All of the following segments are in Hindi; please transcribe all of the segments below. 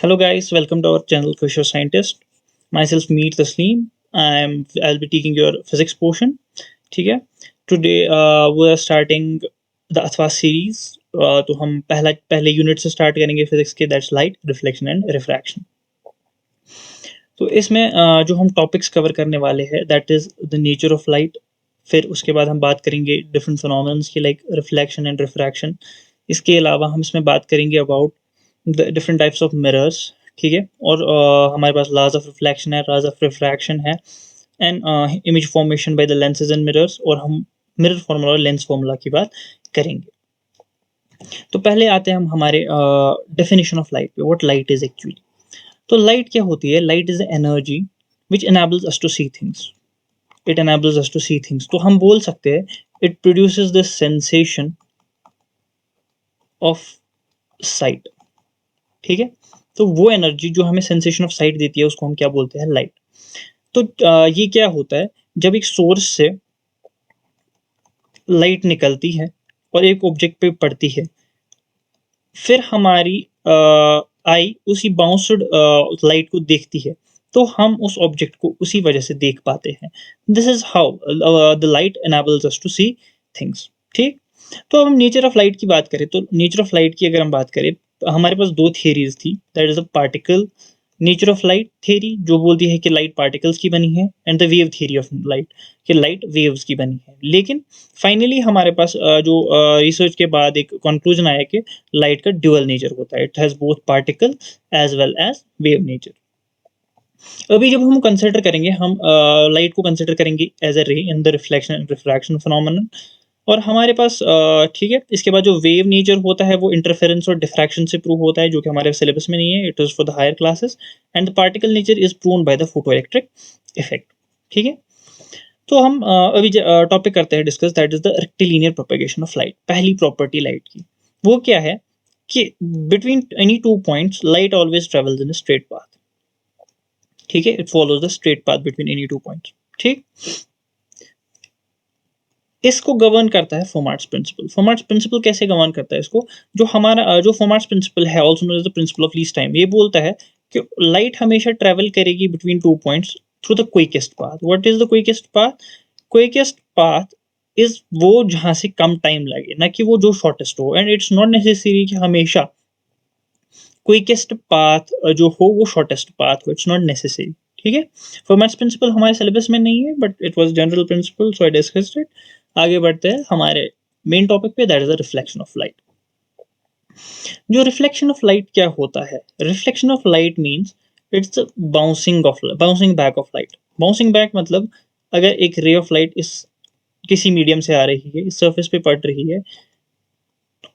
Hello guys, welcome to our channel Future Scientist. Myself Meet Tasleem. I'll be taking your physics portion. ठीक है. Today we are starting the अथवा series. तो हम पहले यूनिट से स्टार्ट करेंगे फिजिक्स के, that's light, reflection and refraction. तो इसमें जो हम टॉपिक्स कवर करने वाले हैं that is the nature of light. फिर उसके बाद हम बात करेंगे डिफरेंट फिनोमेनन्स की लाइक रिफ्लेक्शन एंड रिफ्रैक्शन. इसके अलावा हम इसमें बात करेंगे about the different types of mirrors. ठीक है. और हमारे पास लॉज ऑफ रिफ्लेक्शन है, लॉज ऑफ रिफ्रैक्शन है and image formation by the lenses and mirrors. और हम मिरर फार्मूला और लेंस फार्मूला की बात करेंगे. तो पहले आते हैं हम हमारे डेफिनेशन ऑफ लाइट पे. What light is actually. तो लाइट क्या होती है? Light is energy which enables us to see things. It enables us to see things. तो हम बोल सकते हैं it produces the sensation of sight. ठीक है. तो वो एनर्जी जो हमें सेंसेशन ऑफ साइट देती है उसको हम क्या बोलते हैं? लाइट. तो ये क्या होता है? जब एक सोर्स से लाइट निकलती है और एक ऑब्जेक्ट पे पड़ती है, फिर हमारी आई उसी बाउंस्ड लाइट को देखती है, तो हम उस ऑब्जेक्ट को उसी वजह से देख पाते हैं. This is how the light enables us to see things. ठीक. तो अब हम नेचर ऑफ लाइट की बात करें तो नेचर ऑफ लाइट की अगर हम बात करें, हमारे पास दो थियरीज थी. That is the particle nature of light theory जो बोलती है कि लाइट पार्टिकल्स की बनी है, and the wave theory of light कि लाइट वेव्स की बनी है. लेकिन फाइनली हमारे पास जो रिसर्च के बाद एक कंक्लूजन आया कि लाइट का ड्यूअल नेचर होता है. It has both particle as well as wave nature. अभी जब हम कंसिडर करेंगे, हम लाइट को कंसिडर करेंगे एज अ रे in the reflection and refraction phenomenon. और हमारे पास ठीक है, इसके बाद जो वेव नेचर होता है वो इंटरफेरेंस और डिफ्रैक्शन से प्रूव होता है, जो कि हमारे सिलेबस में नहीं है. It is for the higher classes. And the particle nature is proven by the photoelectric effect. ठीक है. तो हम अभी टॉपिक करते हैं discuss, that is the rectilinear propagation of light. पहली प्रॉपर्टी लाइट की वो क्या है कि between any two points light always travels in a straight path. ठीक है. It follows the straight path between any two points. ठीक. इसको गवर्न करता है फोमार्ट्स प्रिंसिपल. फोमार्ट्स प्रिंसिपल कैसे गवर्न करता है इसको? जो हमारा जो फोमार्ट्स प्रिंसिपल है, also known as the principle of least time, ये बोलता है कि लाइट हमेशा ट्रेवल करेगी between two points through the quickest path. What is the quickest path? Quickest path is वो जहां से कम टाइम लगे, ना कि वो जो शॉर्टेस्ट हो. एंड इट्स नॉट नेसेसरी कि हमेशा क्विकेस्ट पाथ जो हो वो शॉर्टेस्ट पाथ हो. It's not necessary. ठीक है. फोमार्ट्स प्रिंसिपल हमारे सिलेबस में नहीं है, but it was general principle, so I discussed it. आगे बढ़ते हैं हमारे मेन टॉपिक पे, that is the reflection of light. जो रिफ्लेक्शन ऑफ लाइट क्या होता है? Reflection of light means it's bouncing back of light. Bouncing back मतलब अगर एक रे ऑफ लाइट इस किसी मीडियम से आ रही है, इस सरफेस पे पड़ रही है,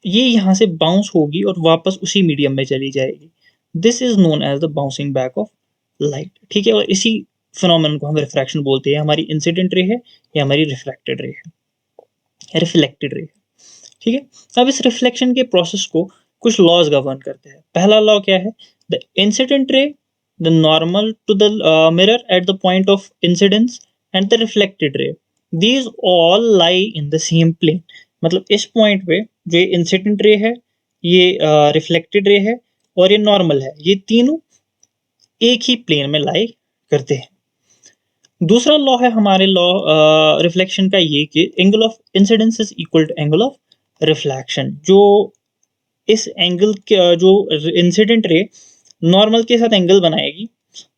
ये यहाँ से बाउंस होगी और वापस उसी मीडियम में चली जाएगी. This is known as the bouncing back of light. ठीक है. और इसी फिनोमेनन को हम रिफ्रैक्शन बोलते हैं. हमारी इंसिडेंट रे है या हमारी रिफ्लेक्टेड रे है. ठीक है. अब इस रिफ्लेक्शन के प्रोसेस को कुछ लॉज गवर्न करते हैं. पहला लॉ क्या है? The incident ray, the normal to the mirror at the point of incidence, and the reflected ray, these all lie in the same plane. मतलब इस पॉइंट पे जो इंसिडेंट रे है, ये रिफ्लेक्टेड रे है और ये नॉर्मल है, ये तीनों एक ही प्लेन में लाई करते हैं. दूसरा लॉ है हमारे लॉ रिफ्लेक्शन का ये कि angle of incidence is equal to angle of reflection. जो इस एंगल के जो इंसिडेंट रे नॉर्मल के साथ एंगल बनाएगी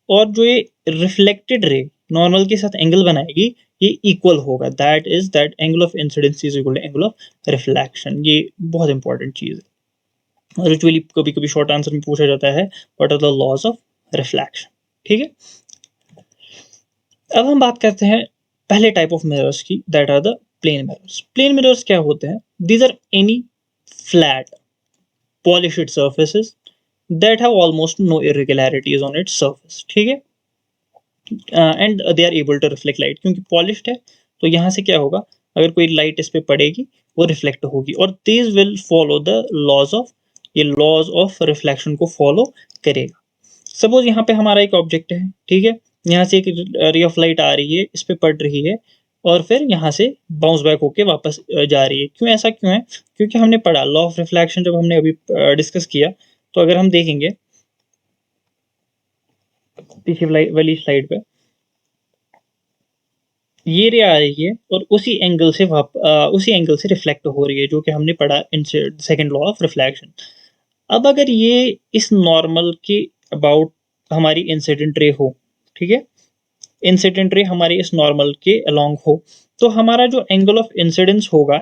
और जो ये रिफ्लेक्टेड रे नॉर्मल के साथ एंगल बनाएगी, ये इक्वल होगा. That angle of incidence is equal to angle of reflection. ये बहुत इंपॉर्टेंट चीज है. यूजुअली कभी कभी शॉर्ट आंसर में पूछा जाता है what are the laws of reflection. ठीक है. अब हम बात करते हैं पहले टाइप ऑफ मिरर्स की, that are the plane mirrors. Plane mirrors क्या होते हैं? These are any flat polished surfaces that have almost no irregularities on its surface. ठीक है. And they are able to reflect light. क्योंकि पॉलिश्ड है तो यहाँ से क्या होगा, अगर कोई लाइट इस पे पड़ेगी वो रिफ्लेक्ट होगी. और this will follow the laws of, ये लॉज ऑफ रिफ्लेक्शन को फॉलो करेगा. सपोज यहाँ पे हमारा एक ऑब्जेक्ट है. ठीक है. यहाँ से एक रे ऑफ लाइट आ रही है, इस पे पड़ रही है और फिर यहाँ से बाउंस बैक होके वापस जा रही है. क्यों ऐसा क्यों है? क्योंकि हमने पढ़ा लॉ ऑफ रिफ्लेक्शन जब हमने अभी डिस्कस किया, तो अगर हम देखेंगे पीछे वाली स्लाइड पे ये रे आ रही है और उसी एंगल से रिफ्लेक्ट हो रही है, जो कि हमने पढ़ा in second law of reflection. अब अगर ये इस नॉर्मल के अबाउट हमारी इंसिडेंट रे हो, ठीक है, इंसिडेंट रे हमारे इस नॉर्मल के अलोंग हो, तो हमारा जो एंगल ऑफ इंसिडेंस होगा,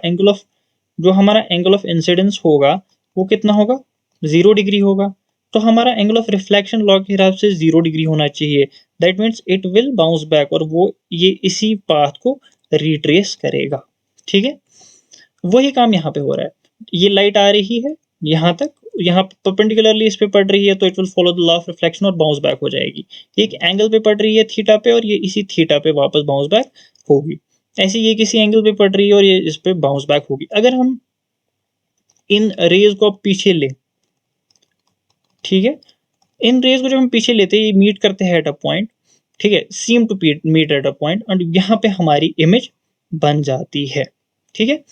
जो हमारा एंगल ऑफ इंसिडेंस होगा वो कितना होगा, 0 डिग्री होगा। तो हमारा एंगल ऑफ रिफ्लेक्शन लॉ के हिसाब से 0 डिग्री होना चाहिए। That means it will bounce back, और वो ये इसी पाथ को रिट्रेस करेगा। ठीक है, वही काम यहाँ पे हो रहा है। ये लाइट आ रही है यहाँ तक, यहाँ परपेंडिकुलरली इस पे पड़ रही है, तो it will follow the law of reflection और बाउंस बैक हो जाएगी। एक एंगल पे पड़ रही है थीटा पे, और ये इसी थीटा पे वापस बाउंस बैक होगी। ऐसे ये किसी एंगल पे पड़ रही है और ये इस पे बाउंस बैक होगी। अगर हम इन रेज को पीछे ले, ठीक है, इन रेज को जब हम पीछे लेते हैं, ये मीट करते हैं एट अ पॉइंट, ठीक है, seem to meet at a point, और यहाँ पे हमारी इमेज बन जाती है। ठीक है,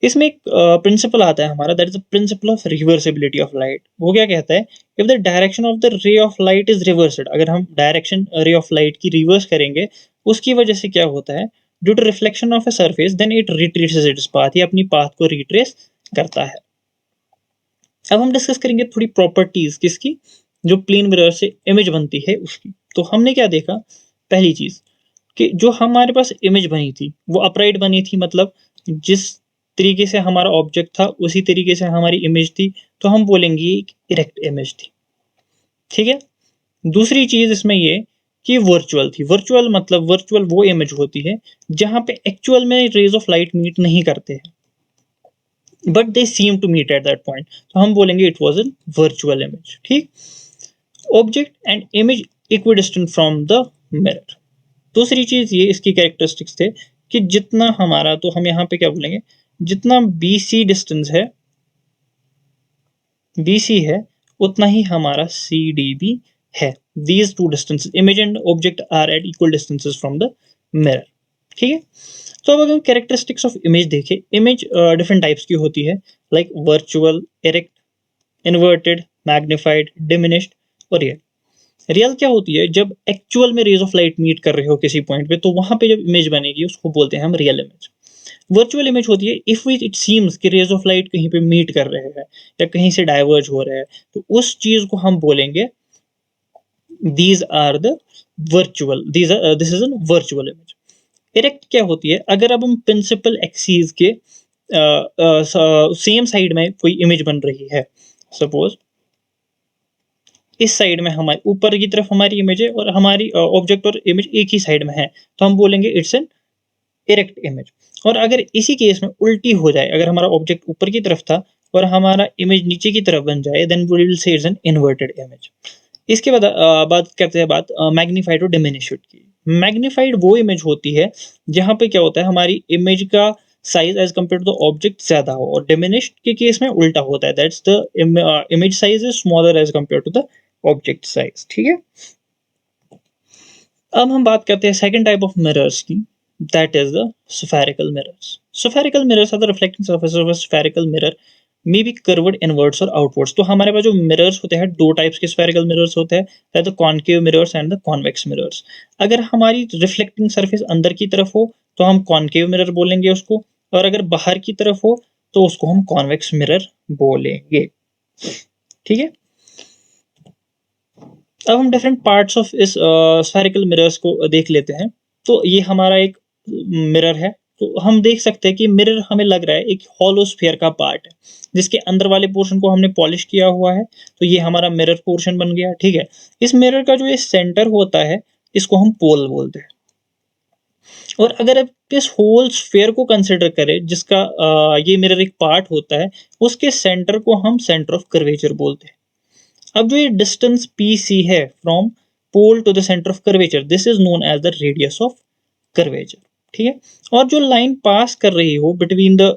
इसमें एक प्रिंसिपल आता है हमारा, that is the principle of reversibility of light. वो क्या कहता है, if the direction of the ray of light is reversed, अगर हम डायरेक्शन रे ऑफ लाइट की रिवर्स करेंगे, उसकी वजह से क्या होता है, due to reflection of a surface, then it retraces its path, ये अपनी पाथ को रिट्रेस करता है। अब हम डिस्कस करेंगे थोड़ी प्रॉपर्टीज किसकी, जो प्लेन मिरर से इमेज बनती है उसकी। तो हमने क्या देखा, पहली चीज कि जो हमारे पास इमेज बनी थी वो अपराइट बनी थी, मतलब जिस तरीके से हमारा ऑब्जेक्ट था उसी तरीके से हमारी इमेज थी, तो हम बोलेंगे एक इरेक्ट इमेज थी। ठीक है, दूसरी चीज इसमें ये कि वर्चुअल थी। वर्चुअल मतलब वर्चुअल वो इमेज होती है जहां पे एक्चुअल में रेज ऑफ लाइट मीट नहीं करते हैं, but they seem to meet at that point, तो हम बोलेंगे it was an virtual image. ठीक, object and image equidistant from the mirror. दूसरी चीज ये इसकी कैरेक्टरिस्टिक्स थे कि जितना हमारा, तो हम यहाँ पे क्या बोलेंगे, जितना BC डिस्टेंस है, BC है, उतना ही हमारा CD भी है। These two distances, image and object are at equal distances from the mirror. ठीक है, तो अब अगर हम कैरेक्टरिस्टिक्स ऑफ इमेज देखें, इमेज डिफरेंट टाइप्स की होती है, like virtual, erect, inverted, magnified, diminished और रियल। रियल क्या होती है, जब एक्चुअल में रेज ऑफ लाइट मीट कर रहे हो किसी पॉइंट पे, तो वहां पे जब इमेज बनेगी उसको बोलते हैं हम रियल इमेज। वर्चुअल इमेज होती है इफ इट सीम्स कि रेज ऑफ लाइट कहीं पे मीट कर रहे हैं या कहीं से डाइवर्ज हो रहे हैं, तो उस चीज को हम बोलेंगे these are the virtual, this is an virtual image. Erect क्या होती है, अगर अब हम प्रिंसिपल एक्सीस के सेम साइड में कोई इमेज बन रही है, सपोज इस साइड में हमारी ऊपर की तरफ हमारी इमेज है और हमारी ऑब्जेक्ट और इमेज एक ही साइड में है, तो हम बोलेंगे इट्स एन इरेक्ट इमेज। और अगर इसी केस में उल्टी हो जाए, अगर हमारा ऑब्जेक्ट ऊपर की तरफ था और हमारा इमेज नीचे की तरफ बन जाए, then we will say it's an inverted image. इसके बाद बात करते हैं बात मैग्नीफाइड और डिमिनिश्ड की। मैग्नीफाइड वो इमेज होती है जहां पे क्या होता है, हमारी इमेज का size as compare to the object ज्यादा हो, और डिमिनिश्ड के केस में उल्टा होता है, that's the image size is smaller as compare to the object size. ठीक है, अब हम बात करते हैं सेकंड टाइप ऑफ मिरर्स की, that is the spherical mirrors. Spherical mirrors are the reflecting surface of a spherical mirror, may be curved inwards और आउटवर्ड्स। तो हमारे पास जो मिरर्स होते हैं, दो टाइप्स के स्फेरिकल मिरर्स होते हैं, the concave mirrors and the convex mirrors. अगर हमारी रिफ्लेक्टिंग सरफेस अंदर की तरफ हो तो हम कॉनकेव मिरर बोलेंगे उसको, और अगर बाहर की तरफ हो तो उसको हम कॉन्वेक्स मिरर बोलेंगे। ठीक है, अब हम डिफरेंट पार्ट्स ऑफ इस स्फेरिकल मिरर्स को देख लेते हैं। तो ये हमारा एक मिरर है, तो हम देख सकते हैं कि मिरर हमें लग रहा है एक हॉलो स्फीयर का पार्ट है, जिसके अंदर वाले पोर्शन को हमने पॉलिश किया हुआ है, तो ये हमारा मिरर पोर्शन बन गया। ठीक है, इस मिरर का जो ये सेंटर होता है, इसको हम पोल बोलते हैं। और अगर आप इस होल स्फीयर को कंसिडर करें, जिसका ये मिरर एक पार्ट होता है, उसके सेंटर को हम सेंटर ऑफ कर्वेचर बोलते हैं। अब जो ये डिस्टेंस PC है from pole to the centre of curvature, this is known as the radius of curvature. ठीक है, और जो लाइन पास कर रही हो between the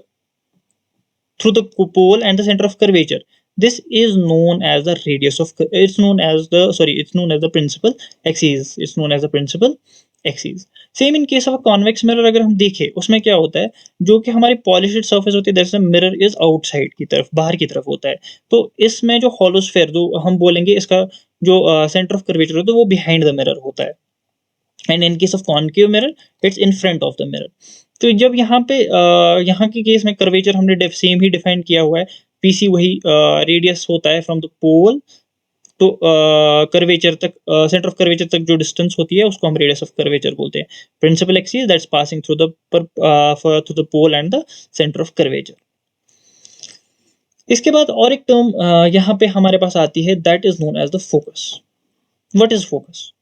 through the pole and the centre of curvature, this is known as the radius of, it's known as the, sorry, it's known as the principal axis, it's known as the principal axis। Same in case of convex mirror अगर हम देखें, उसमें क्या होता है, जो कि हमारी पॉलिश्ड सरफेस होती है, दैट्स मिरर इज आउटसाइड की तरफ, बाहर की तरफ होता है। तो इसमें जो हॉलो स्फीयर, जो हम बोलेंगे इसका जो सेंटर ऑफ कर्वेचर होता है वो बिहाइंड द मिरर होता है, and in case of concave mirror it's in front of the mirror. तो जब यहाँ पे यहाँ के केस में कर्वेचर हमने सेम ही डिफाइन किया हुआ है, पीसी वही रेडियस होता है फ्रॉम द पोल तो कर्वेचर तक, सेंटर ऑफ कर्वेचर तक जो डिस्टेंस होती है उसको हम रेडियस ऑफ कर्वेचर बोलते हैं। Principal axis that's passing through the pole and the centre of curvature. इसके बाद और एक टर्म यहाँ पे हमारे पास आती है, that is known as the focus. What is focus?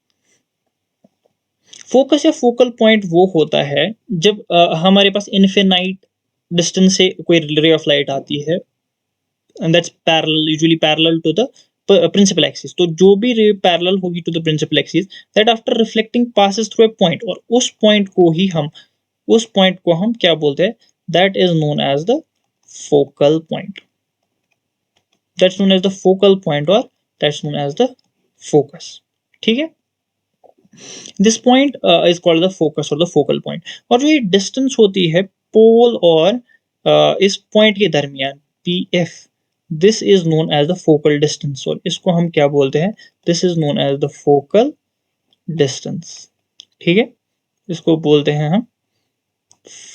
Focus या फोकल पॉइंट वो होता है जब हमारे पास इनफिनाइट डिस्टेंस से कोई रे ऑफ लाइट आती है, and that's parallel, usually parallel to the principal axis. तो जो भी रे पैरेलल होगी to the principal axis, that after reflecting passes through a point, और उस पॉइंट को हम क्या बोलते हैं? That is known as the focal point. That's known as the focal point, और that's known as the focus. ठीक है, this point is called the focus और द फोकल पॉइंट। और जो ये डिस्टेंस होती है पोल और इस पॉइंट के दरमियान, P F, this is known as the focal distance, और इसको हम क्या बोलते हैं? This is known as the focal distance. ठीक है, इसको बोलते हैं हम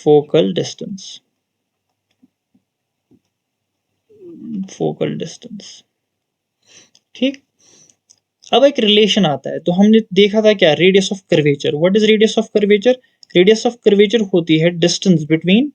फोकल डिस्टेंस, फोकल डिस्टेंस। ठीक, अब एक रिलेशन आता है, तो हमने देखा था क्या? Radius of curvature. What is radius of curvature? Radius of curvature होती है distance between,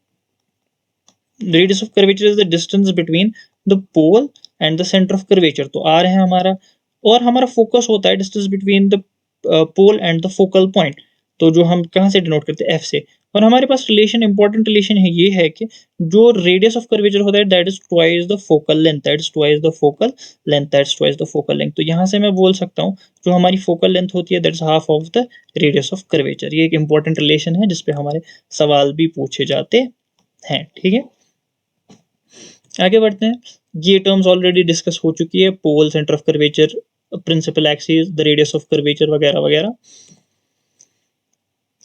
radius of curvature is the distance between the pole and the centre of curvature. तो आर है हमारा, और हमारा फोकस होता है distance between the pole and the focal point, तो जो हम कहाँ से डिनोट करते हैं? एफ से। और हमारे पास रिलेशन, इंपॉर्टेंट रिलेशन है, ये है कि जो रेडियस ऑफ कर्वेचर होता है that is twice the focal length, that is twice the focal length, that's twice the focal length. तो यहाँ से मैं बोल सकता हूँ जो हमारी फोकल लेंथ होती है that's half of the radius of curvature. ये एक इंपॉर्टेंट रिलेशन है जिसपे हमारे सवाल भी पूछे जाते हैं। ठीक है, आगे बढ़ते हैं। ये टर्म्स ऑलरेडी डिस्कस हो चुकी है, pole, centre of curvature, principal axis, the radius of curvature वगैरह वगैरह।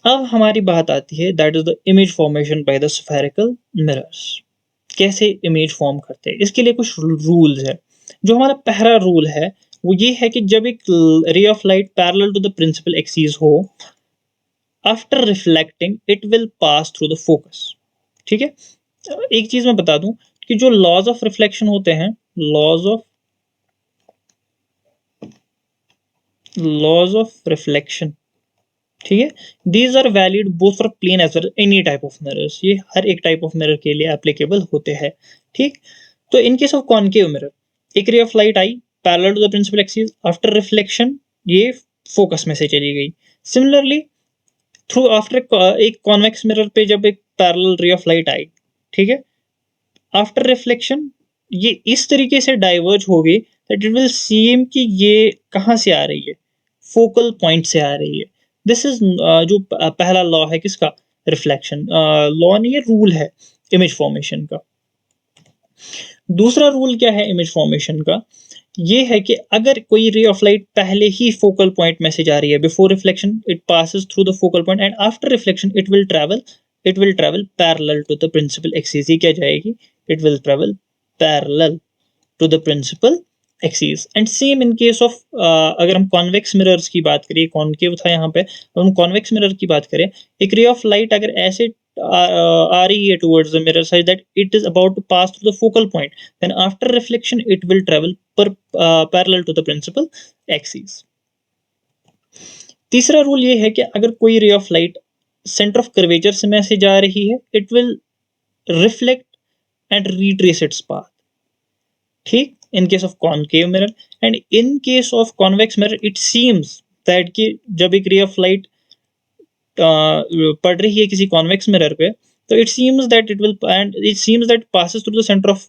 अब हमारी बात आती है, that is the image formation by the spherical mirrors. कैसे इमेज फॉर्म करते हैं, इसके लिए कुछ रूल्स है। जो हमारा पहला रूल है वो ये है कि जब एक ray of light parallel to the principal axis हो, after reflecting it will pass through the focus. ठीक है, एक चीज मैं बता दूं कि जो लॉज ऑफ रिफ्लेक्शन होते हैं, लॉज ऑफ रिफ्लेक्शन, ठीक है, these are valid both for plane as well any type of mirrors. ये हर एक टाइप ऑफ मिरर के लिए एप्लीकेबल होते हैं। ठीक, तो in case of concave mirror, एक रे ऑफ लाइट आई parallel to the principal axis, after reflection ये फोकस में से चली गई। सिमिलरली थ्रू आफ्टर एक कॉन्वेक्स मिरर पे जब एक पैरेलल रे ऑफ लाइट आई, ठीक है, आफ्टर रिफ्लेक्शन ये इस तरीके से डाइवर्ज हो गई दैट इट विल सीम कि ये कहाँ से आ रही है? फोकल पॉइंट से आ रही है। दिस इज जो पहला लॉ है किसका? रिफ्लेक्शन लॉ नहीं है, रूल है इमेज फॉर्मेशन का। दूसरा रूल क्या है इमेज फॉर्मेशन का? ये है कि अगर कोई रे ऑफ लाइट पहले ही फोकल पॉइंट में से जा रही है, before reflection it passes through the focal point, and after reflection it will travel parallel to the principal axis. ये क्या जाएगी? It will travel parallel to the principal axis. And same in case of, अगर हम कॉन्वेक्स मिरर्स की बात करें, कॉनकेव था यहाँ पे, तो हम कॉन्वेक्स मिरर की बात करें, एक रे ऑफ लाइट अगर ऐसे आ रही है towards the mirror such that it is about to pass through the focal point, then after reflection it will travel parallel to the principal axis. तीसरा रूल ये है कि अगर कोई रे of light centre of curvature से में से जा रही है, it will reflect and retrace its path. ठीक, in case of concave mirror, and in case of convex mirror it seems that कि जब एक रे ऑफ लाइट पड़ रही है किसी कॉन्वेक्स मिरर पे, तो it seems that passes through the center of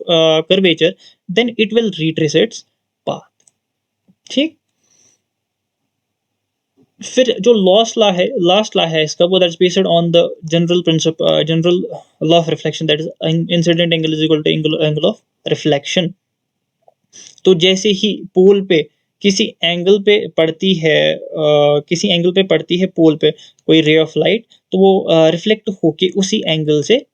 curvature, then it will retrace its path. ठीक, फिर जो लास्ट लॉ है इसका, वो that's based on the general law of reflection, that is incident angle is equal to angle of reflection. तो जैसे ही पोल पे किसी एंगल पे पड़ती है पोल पे कोई रे ऑफ लाइट, तो वो रिफ्लेक्ट होके उसी एंगल से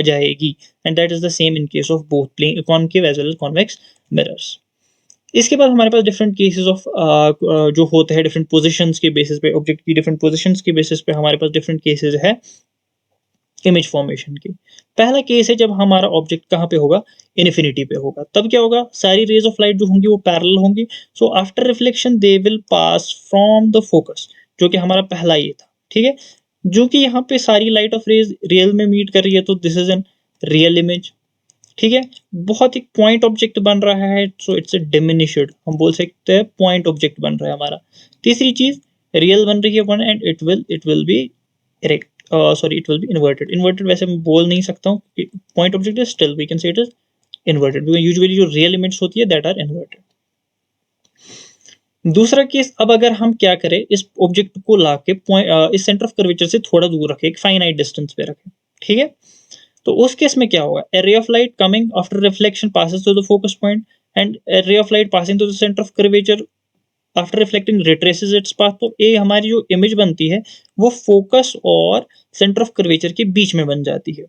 जाएगी, and that is the same in case of both concave as well as convex mirrors. इसके बाद हमारे पास डिफरेंट केसेस ऑफ जो होते हैं डिफरेंट पोजीशंस के बेसिस पे, ऑब्जेक्ट की डिफरेंट पोजीशंस के बेसिस पे हमारे पास डिफरेंट केसेस है इमेज फॉर्मेशन की। पहला केस है जब हमारा ऑब्जेक्ट कहाँ पे होगा, इन्फिनिटी पे होगा। तब क्या होगा, सारी रेज ऑफ लाइट जो होंगी वो पैरेलल होंगी, so after reflection they will pass from the focus, जो कि हमारा पहला ये था। ठीक है, जो कि यहाँ पे सारी लाइट ऑफ रेज रियल में मीट कर रही है, तो this is N real image. ठीक है, बहुत एक पॉइंट ऑब्जेक्ट बन रहा है, सो इट्स ए डिमिनिश्ड, हम बोल सकते हैं पॉइंट ऑब्जेक्ट बन रहा है हमारा। तीसरी चीज, रियल बन रही है one, and it will be erect, sorry it will be inverted. Inverted वैसे मैं बोल नहीं सकता हूँ, point object is still we can say it is inverted, because usually जो रियल इमेज होती है दैट आर इन्वर्टेड। दूसरा केस, अब अगर हम क्या करें, इस ऑब्जेक्ट को लाके पॉइंट इस सेंटर ऑफ कर्वेचर से थोड़ा दूर रखें, एक फाइनाइट डिस्टेंस पे रखें। ठीक है, तो उस केस में क्या होगा, a ray of light coming after reflection passes through the focus point, and a ray of light passing through the centre of curvature after reflecting retraces its path. तो ये हमारी जो इमेज बनती है वो फोकस और सेंटर ऑफ कर्वेचर के बीच में बन जाती है।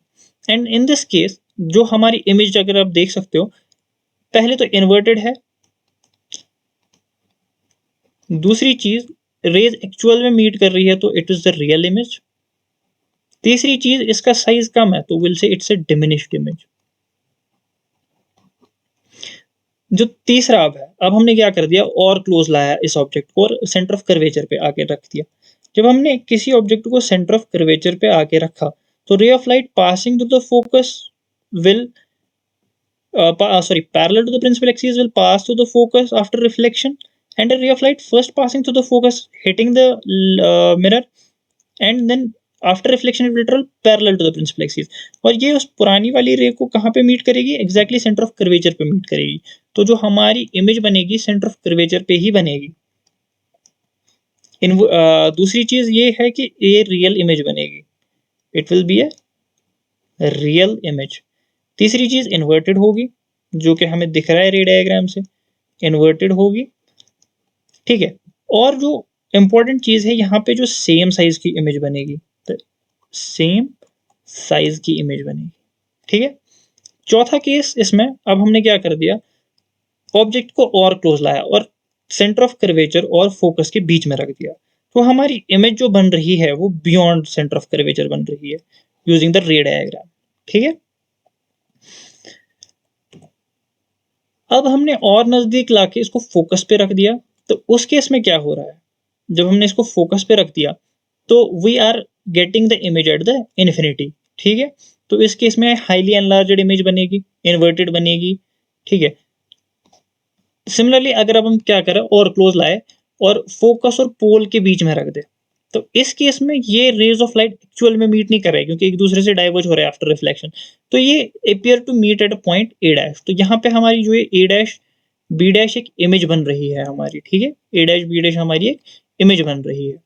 एंड इन दिस केस जो हमारी इमेज अगर आप देख सकते हो, पहले तो इन्वर्टेड है, दूसरी चीज रेज एक्चुअल में मीट कर रही है तो it is the real image, तीसरी चीज इसका साइज कम है तो will say it's a diminished image. जो तीसरा अब है, अब हमने क्या कर दिया, और क्लोज लाया इस ऑब्जेक्ट को और सेंटर ऑफ कर्वेचर पे आके रख दिया। जब हमने किसी ऑब्जेक्ट को सेंटर ऑफ कर्वेचर पे आके रखा, तो रे of light passing through the focus will parallel to the principal axis will pass to the focus after reflection, and a ray of light first passing through the focus hitting the mirror, and then after reflection it will travel parallel to the principal axis. और ये उस पुरानी वाली रे को कहाँ पे मीट करेगी, एग्जैक्टली सेंटर ऑफ कर्वेचर पे मीट करेगी। तो जो हमारी इमेज बनेगी सेंटर ऑफ कर्वेचर पे ही बनेगी। दूसरी चीज ये है कि ये रियल इमेज बनेगी, it will B a real image. तीसरी चीज इन्वर्टेड होगी, जो कि हमें दिख रहा है रे डायग्राम से, इन्वर्टेड होगी। ठीक है, और जो इंपॉर्टेंट चीज है यहाँ पे, जो सेम साइज की इमेज बनेगी, तो सेम साइज की इमेज बनेगी। ठीक है, चौथा केस इसमें अब हमने क्या कर दिया, ऑब्जेक्ट को और क्लोज लाया और सेंटर ऑफ कर्वेचर और फोकस के बीच में रख दिया, तो हमारी इमेज जो बन रही है वो बियॉन्ड सेंटर ऑफ कर्वेचर बन रही है यूजिंग द रे डायग्राम। ठीक है, अब हमने और नजदीक लाके इसको फोकस पे रख दिया, तो उस केस में क्या हो रहा है, जब हमने इसको फोकस पे रख दिया तो we are getting the image at the infinity. ठीक है, तो इस केस में हाईली एनलार्ज्ड इमेज बनेगी, इन्वर्टेड बनेगी। ठीक है, सिमिलरली अगर अब हम क्या करें और क्लोज लाए और फोकस और पोल के बीच में रख दे, तो इस केस में ये रेज ऑफ लाइट एक्चुअल में मीट नहीं कर रहे क्योंकि एक दूसरे से डाइवर्ज हो रहे हैं आफ्टर रिफ्लेक्शन, तो ये appear to meet at a point A dash. तो यहाँ पे हमारी जो है ए डैश बी डैश एक इमेज बन रही है हमारी। ठीक है, ए डैश बी डैश हमारी एक इमेज बन रही है,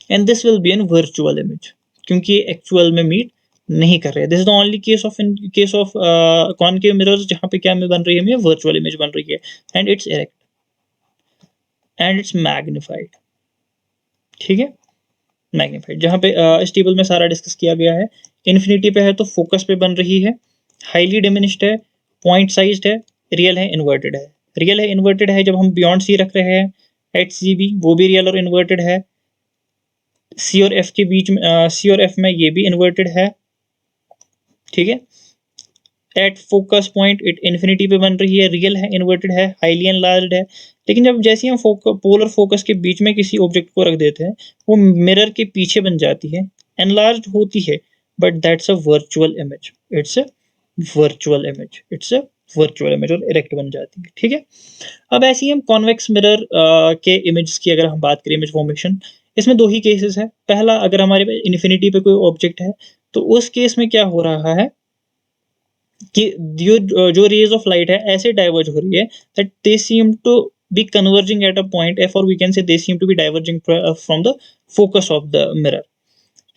and this will be an virtual image, क्योंकि एक्चुअल में मीट नहीं कर रहे। This is the only case of, in case of concave mirrors, जहाँ पे क्या बन रही है, वर्चुअल इमेज बन रही है, and it's erect and it's magnified. ठीक है, मैग्निफाइड, जहाँ पे इस टेबल में सारा डिस्कस किया गया है। इन्फिनिटी पे है तो फोकस पे बन रही है, हाईली डिमिनिश्ड है, पॉइंट साइज्ड है, रियल है, इन्वर्टेड है। रियल है, इन्वर्टेड है जब हम बियॉन्ड सी रख रहे हैं, एट सी बी वो भी रियल और इन्वर्टेड है, सी और एफ के बीच में, सी और एफ में ये भी इन्वर्टेड है। ठीक है, at focus point it infinity पे बन रही है, रियल है, इन्वर्टेड है, हाईली एनलार्ज्ड है। लेकिन जब जैसे हम पोल और फोकस के बीच में किसी ऑब्जेक्ट को रख देते हैं, वो मिरर के पीछे बन जाती है, एनलार्ज्ड होती है, but that's a virtual image, it's a virtual image, it's a virtual image, और इरेक्ट बन जाती है। ठीक है, अब ऐसे ही हम कॉन्वेक्स मिरर के इमेज की अगर हम बात करें, इमेज फॉर्मेशन, इसमें दो ही केसेस है। पहला, अगर हमारे पास इन्फिनिटी पे कोई ऑब्जेक्ट है तो उस केस में क्या हो रहा है कि जो रेज ऑफ लाइट है ऐसे डाइवर्ज हो रही है that they seem to be converging at a point F, और we can say they seem to be diverging from the focus of the mirror.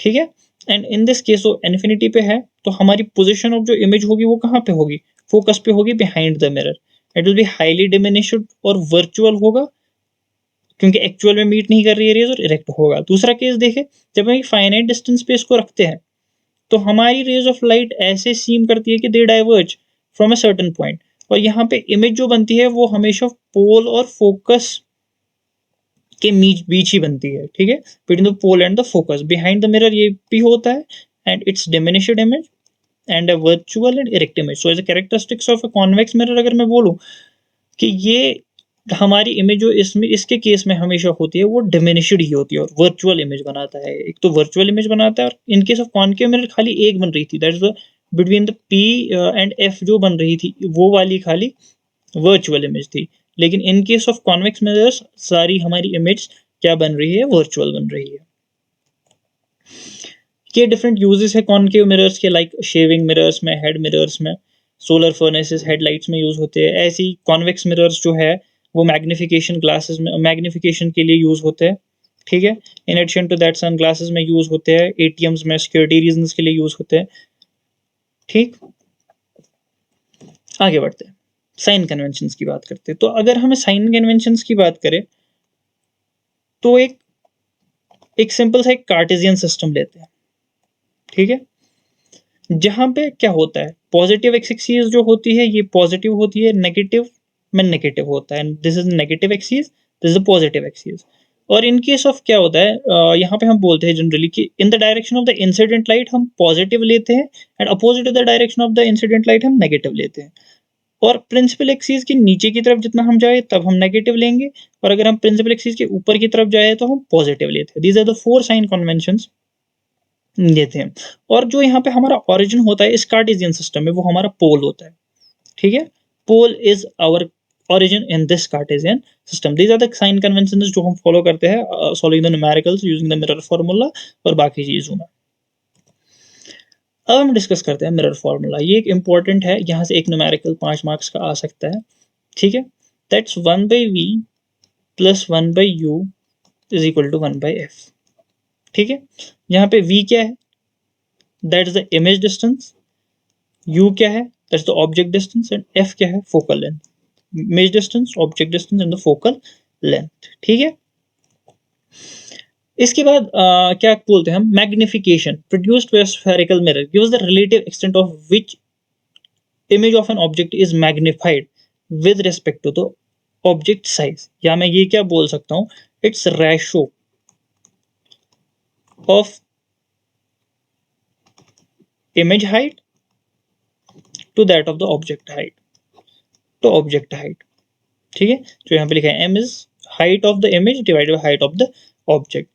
ठीक है, एंड इन दिस केस वो इन्फिनिटी पे है तो हमारी पोजीशन ऑफ जो इमेज होगी वो कहाँ पे होगी, फोकस पे होगी, behind the mirror. It will be highly diminished और वर्चुअल होगा क्योंकि एक्चुअल में मीट नहीं कर रही है रेज, और इरेक्ट होगा। दूसरा केस देखे, जब हम फाइनाइट डिस्टेंस पे इसको रखते हैं तो हमारी रेज ऑफ लाइट ऐसे सीम करती है कि they diverge from a certain point, और यहाँ पे इमेज जो बनती है वो हमेशा पोल और फोकस के बीच ही बनती है, ठीक है, between the pole and the focus. Behind the mirror ये भी होता है and it's diminished image and a virtual and erect image. So as a characteristics of a convex mirror अगर मैं बोलूँ कि ये हमारी इमेज जो इसमें इसके केस में हमेशा होती है वो डिमिनिश्ड ही होती है और वर्चुअल इमेज बनाता है। एक तो वर्चुअल इमेज बनाता है और इन केस ऑफ कॉनकेव मिरर खाली एक बन रही थी, that is the between the P and F जो बन रही थी वो वाली खाली वर्चुअल इमेज थी। लेकिन इन केस ऑफ कॉन्वेक्स मिरर्स सारी हमारी इमेज क्या बन रही है, वर्चुअल बन रही है। के डिफरेंट यूजेस है कॉनकेव मिरर्स के, लाइक शेविंग मिरर्स में, हेड मिरर्स में, सोलर फर्नेसेस, हेडलाइट्स में यूज होते हैं। ऐसे ही कॉन्वेक्स मिरर्स जो है वो मैग्निफिकेशन ग्लासेस में, मैग्निफिकेशन के लिए यूज होते हैं, ठीक है। In addition to that sun glasses में यूज होते हैं, एटीएम्स में सिक्योरिटी रीजंस के लिए यूज होते हैं, ठीक। आगे बढ़ते हैं, साइन कन्वेंशंस की बात करते हैं। तो अगर हमें साइन कन्वेंशंस की बात करें तो एक सिंपल सा एक कार्टेशियन सिस्टम लेते हैं, ठीक है, जहां पे क्या होता है, पॉजिटिव एक्सिस जो होती है ये पॉजिटिव होती है, नेगेटिव में नेगेटिव होता है, this is negative axis, this is positive axis. और इन केस ऑफ क्या होता है, यहाँ पे हम बोलते हैं जनरली कि in the direction of the incident light हम पॉजिटिव लेते हैं and opposite the direction of the incident light हम नेगेटिव लेते हैं। और प्रिंसिपल एक्सिस के नीचे की तरफ जितना हम जाए तब हम नेगेटिव लेंगे, और अगर हम प्रिंसिपल एक्सिस के ऊपर की तरफ जाए तो हम पॉजिटिव लेते हैं। These are the 4 sign conventions लेते हैं। और जो यहाँ पे हमारा ओरिजिन होता है इस कार्टेशियन सिस्टम में वो हमारा पोल होता है, ठीक है। Pole is our origin in this Cartesian system. These are the sign conventions जो हम फॉलो करते हैं solving the numericals using the mirror formula और बाकी चीजों में। अब हम डिस्कस करते हैं मिरर फॉर्मूला। ये एक इंपॉर्टेंट है, यहाँ से एक न्यूमेरिकल 5 मार्क्स का आ सकता है, ठीक है। That's 1/v plus 1/u is equal to 1/f, ठीक है। यहाँ पे v क्या है, that is the image distance, u क्या है, that's the object distance, and f क्या है, focal length. Image distance, object distance and the focal length, ठीक है। इसके बाद क्या बोलते हैं हम, magnification produced by spherical mirror gives the relative extent of which image of an object is magnified with respect to the object size। या मैं ये क्या बोल सकता हूँ, it's ratio of image height to that of the object height, तो ऑब्जेक्ट हाइट, ठीक है। जो यहाँ पे लिखा है m is height of the image divided by height of the object.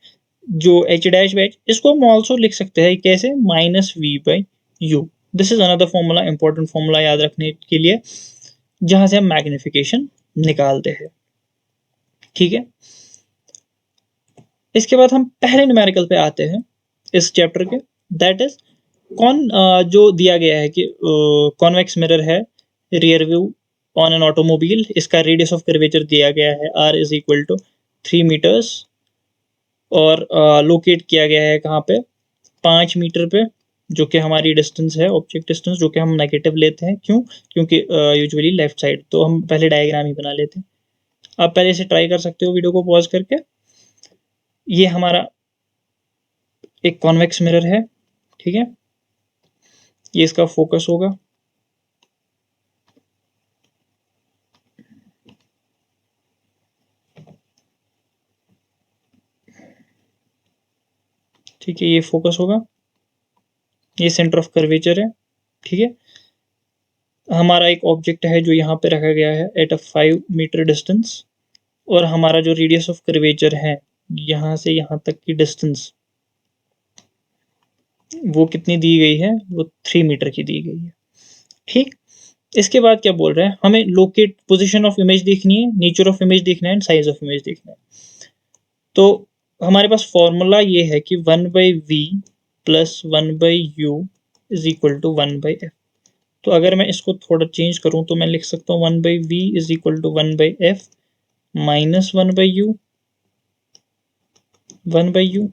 जो h डैश बाय इसको हम ऑल्सो लिख सकते हैं कैसे, -v/u। This is another formula, important formula याद रखने के लिए, जहां से हम मैग्निफिकेशन निकालते हैं, ठीक है। इसके बाद हम पहले न्यूमेरिकल पे आते हैं इस चैप्टर के, दैट इज जो दिया गया है कि कॉन्वेक्स मिरर है, rear view on an automobile, इसका रेडियस ऑफ कर्वेचर दिया गया है r is equal to 3 metres, और लोकेट किया गया है कहाँ पे, 5 मीटर पे, जो कि हमारी डिस्टेंस है, ऑब्जेक्ट डिस्टेंस, जो कि हम नेगेटिव लेते हैं। क्यों, क्योंकि यूजुअली लेफ्ट साइड, तो हम पहले डायग्राम ही बना लेते हैं। आप पहले से ट्राई कर सकते हो वीडियो को पॉज करके। ये हमारा एक कॉन्वेक्स मिरर है, ठीक है, ये इसका फोकस होगा, ठीक है, ये फोकस होगा, ये सेंटर ऑफ कर्वेचर है, ठीक है। हमारा एक ऑब्जेक्ट है जो यहाँ पे रखा गया है एट अ 5 मीटर डिस्टेंस, और हमारा जो रेडियस ऑफ कर्वेचर है यहाँ से यहाँ तक की डिस्टेंस वो कितनी दी गई है, वो 3 मीटर की दी गई है, ठीक। इसके बाद क्या बोल रहे हैं, हमें लोकेट पोजीशन ऑफ इमेज देखनी है, नेचर ऑफ इमेज देखना है एंड साइज ऑफ इमेज देखना है। तो हमारे पास फॉर्मूला ये है कि 1/v plus 1/u is equal to 1/f। तो अगर मैं इसको थोड़ा चेंज करूं तो मैं लिख सकता हूँ 1/v is equal to 1/f minus 1/u, 1/u।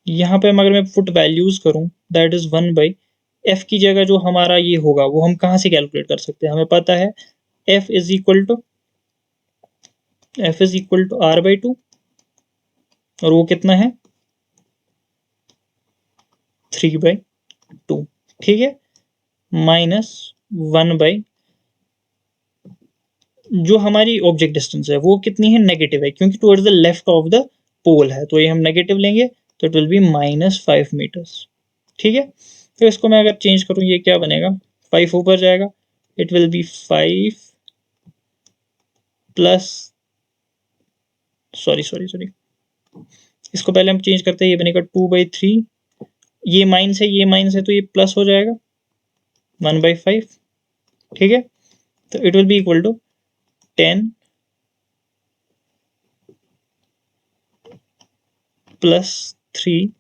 यहाँ पे अगर मैं पुट वैल्यूज करूं, दैट इज 1/f की जगह जो हमारा ये होगा वो हम कहाँ से कैलकुलेट कर सकते हैं, हमें पता है f is equal to r/2, और वो कितना है 3/2, ठीक है, माइनस 1/f जो हमारी ऑब्जेक्ट डिस्टेंस है वो कितनी है, नेगेटिव है, क्योंकि towards the left of the pole है, तो ये हम नेगेटिव लेंगे, तो इट विल बी -5 मीटर्स। ठीक है, तो इसको मैं अगर चेंज करूँ, ये क्या बनेगा, 5 ऊपर जाएगा, it will B 5 plus, sorry, इसको पहले हम चेंज करते हैं, ये बनेगा 2/3, ये माइनस है, ये माइनस है, तो ये प्लस हो जाएगा 1/5। ठीक है, तो it will be equal to 10 plus 3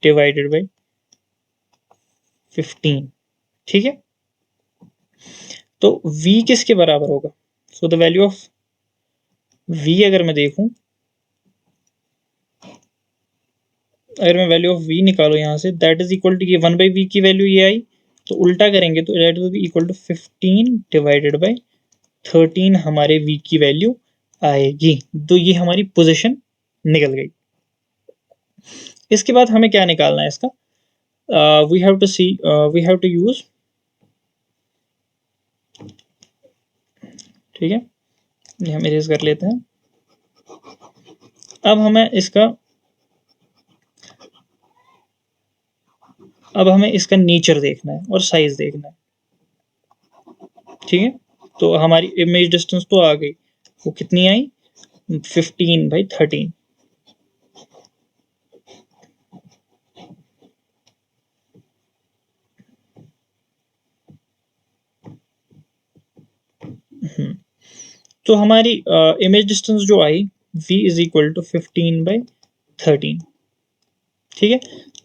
divided by 15। ठीक है, तो v किसके बराबर होगा, so the value of v अगर मैं देखूं, अगर मैं वैल्यू ऑफ v निकालू यहाँ से, दैट इज इक्वल टू, ये 1/v की वैल्यू ये आई, तो उल्टा करेंगे तो that will be equal to 15 divided by 13 हमारे v की वैल्यू आएगी। तो ये हमारी पोजीशन निकल गई। इसके बाद हमें क्या निकालना है इसका, we have to see, we have to use, ठीक है, ये हम इरेज कर लेते हैं। अब हमें इसका नेचर देखना है और साइज देखना है। ठीक है, तो हमारी इमेज डिस्टेंस तो आ गई, वो कितनी आई, 15/13। तो हमारी इमेज डिस्टेंस जो आई v इज इक्वल टू 15/13। ठीक है,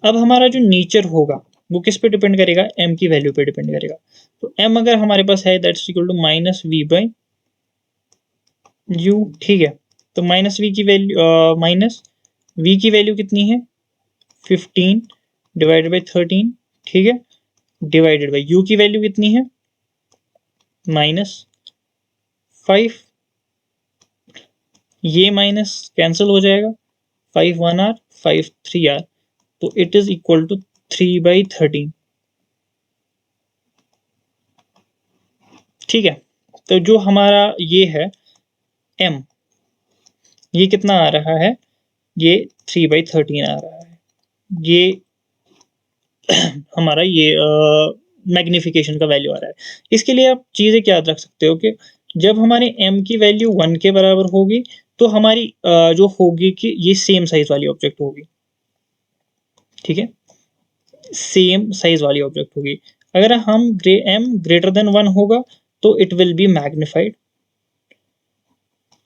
अब हमारा जो नेचर होगा वो किस पे डिपेंड करेगा, m की वैल्यू पे डिपेंड करेगा। तो m अगर हमारे पास है दैट्स इक्वल टू -v/u। ठीक है, तो माइनस v की वैल्यू कितनी है, 15 डिवाइडेड बाई 13। ठीक है, डिवाइडेड बाई u की वैल्यू कितनी है, -5, ये माइनस कैंसिल हो जाएगा, 5 1 r 5 3 r, तो इट इज इक्वल टू 3/13। ठीक है, तो जो हमारा ये है m, ये कितना आ रहा है, ये 3/13 आ रहा है। ये हमारा ये मैग्निफिकेशन का वैल्यू आ रहा है। इसके लिए आप चीज़ें क्या याद रख सकते हो कि जब हमारे m की वैल्यू 1 के बराबर होगी, तो हमारी जो होगी कि ये सेम साइज वाली ऑब्जेक्ट होगी। ठीक है, सेम साइज वाली ऑब्जेक्ट होगी। अगर हम m ग्रेटर देन 1 होगा तो इट विल बी मैग्निफाइड।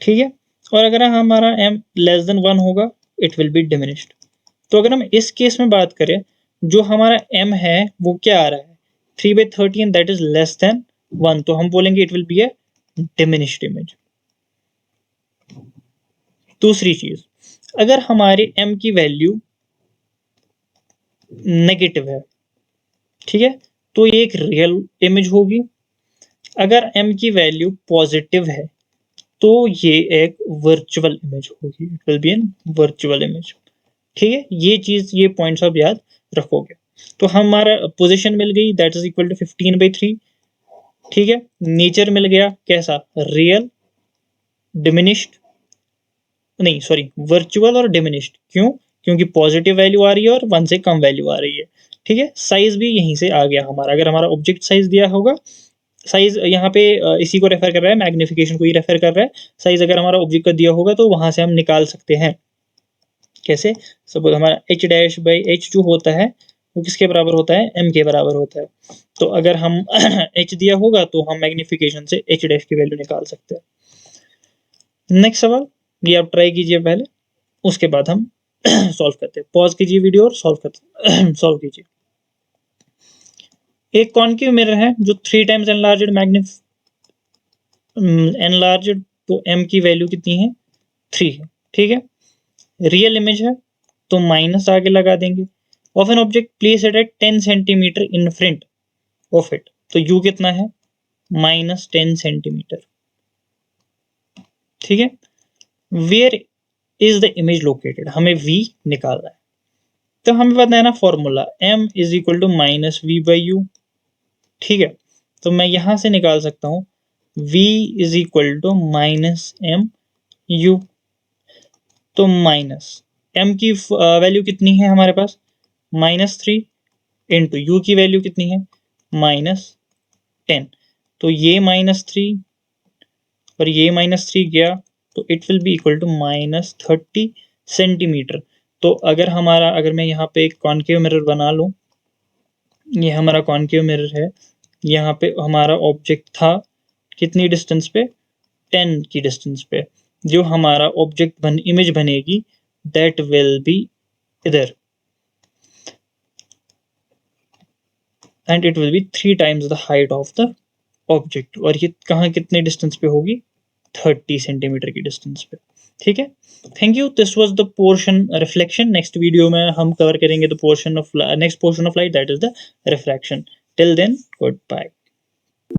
ठीक है, और अगर हमारा m लेस देन 1 होगा इट विल बी डिमिनिश्ड। तो अगर हम इस केस में बात करें, जो हमारा m है वो क्या आ रहा है, 3/13 दैट इज लेस देन 1, तो हम बोलेंगे it will B A diminished image. दूसरी चीज, अगर हमारे m की वैल्यू नेगेटिव है, ठीक है, तो ये एक रियल इमेज होगी। अगर m की वैल्यू पॉजिटिव है तो ये एक वर्चुअल इमेज होगी, it will be an virtual image. ठीक है, ये चीज, ये पॉइंट्स आप याद रखोगे। तो हमारा पोजीशन मिल गई दैट इज इक्वल टू 15/3। ठीक है, नेचर मिल गया कैसा, रियल, डिमिनिश्ड, नहीं सॉरी, वर्चुअल और डिमिनिश्ड। क्यों, क्योंकि पॉजिटिव वैल्यू आ रही है और 1 से कम वैल्यू आ रही है। ठीक है, साइज भी यहीं से आ गया हमारा, अगर हमारा ऑब्जेक्ट साइज दिया होगा, साइज यहाँ पे इसी को रेफर कर रहा है, मैग्निफिकेशन को ही रेफर कर रहा है। साइज अगर हमारा ऑब्जेक्ट का दिया होगा तो वहां से हम निकाल सकते हैं। कैसे, सपोज हमारा h'/h जो होता है वो किसके बराबर होता है, m के बराबर होता है। तो अगर हम h दिया होगा तो हम मैग्निफिकेशन से h' की वैल्यू निकाल सकते हैं। नेक्स्ट सवाल, ये आप ट्राई कीजिए पहले, उसके बाद हम सॉल्व करते हैं। पॉज कीजिए वीडियो और सॉल्व कीजिए। एक कॉनकेव मिरर है जो 3 टाइम्स एनलार्ज्ड, तो m की वैल्यू कितनी है, 3 है। ठीक है, रियल इमेज है तो माइनस आगे लगा देंगे। Of an object place it at 10 centimetre in front of it, तो u कितना है, -10 सेंटीमीटर। ठीक है, where is the image located, हमें v निकालना है। तो हमें बताना formula m is equal to -v/u। ठीक है, तो मैं यहां से निकाल सकता हूं v is equal to minus m u. तो माइनस m की वैल्यू कितनी है हमारे पास, -3 इंटू यू की वैल्यू कितनी है, -10। तो ये -3 और ये -3 गया, तो it will be equal to -30 centimetre. तो अगर मैं यहाँ पे एक कॉनकेव मिरर बना लूँ, ये हमारा कॉनकेव मिरर है, यहाँ पे हमारा ऑब्जेक्ट था कितनी डिस्टेंस पे, 10 की डिस्टेंस पे। जो हमारा इमेज बनेगी दैट विल बी इधर, and it will B 3 times the height of the object. और ये कहाँ कितने डिस्टेंस पे होगी, 30 सेंटीमीटर की डिस्टेंस पे। ठीक है, thank you. This was the portion reflection. Next video में हम कवर करेंगे the portion of next portion of light, that is the refraction. Till then, good bye.